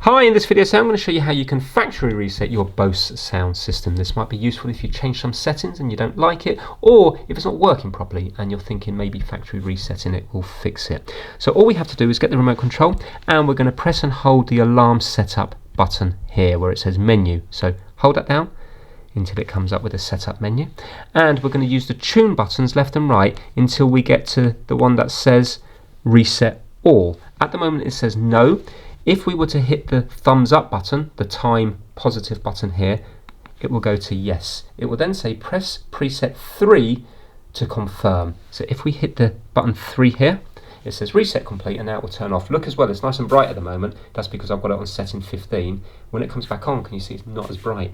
Hi, in this video I'm going to show you how you can factory reset your Bose sound system. This might be useful if you change some settings and you don't like it, or if it's not working properly and you're thinking maybe factory resetting it will fix it. So all we have to do is get the remote control and we're going to press and hold the alarm setup button here where it says menu. So hold that down until it comes up with a setup menu, and we're going to use the tune buttons left and right until we get to the one that says reset all. At the moment it says no. If we were to hit the thumbs up button, the time positive button here, it will go to yes. It will then say press preset 3 to confirm. So if we hit the button 3 here, it says reset complete, and now it will turn off. Look as well, it's nice and bright at the moment. That's because I've got it on setting 15. When it comes back on, can you see it's not as bright?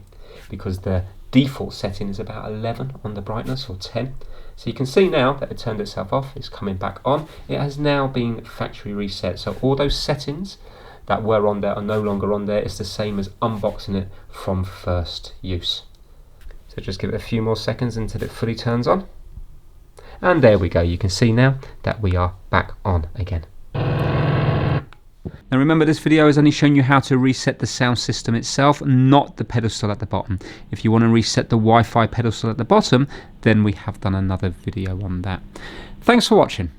Because the default setting is about 11 on the brightness, or 10. So you can see now that it turned itself off, it's coming back on. It has now been factory reset. So all those settings that were on there are no longer on there. It's the same as unboxing it from first use. So just give it a few more seconds until it fully turns on. And there we go, you can see now that we are back on again. Now remember, this video has only shown you how to reset the sound system itself, not the pedestal at the bottom. If you want to reset the Wi-Fi pedestal at the bottom, then we have done another video on that. Thanks for watching.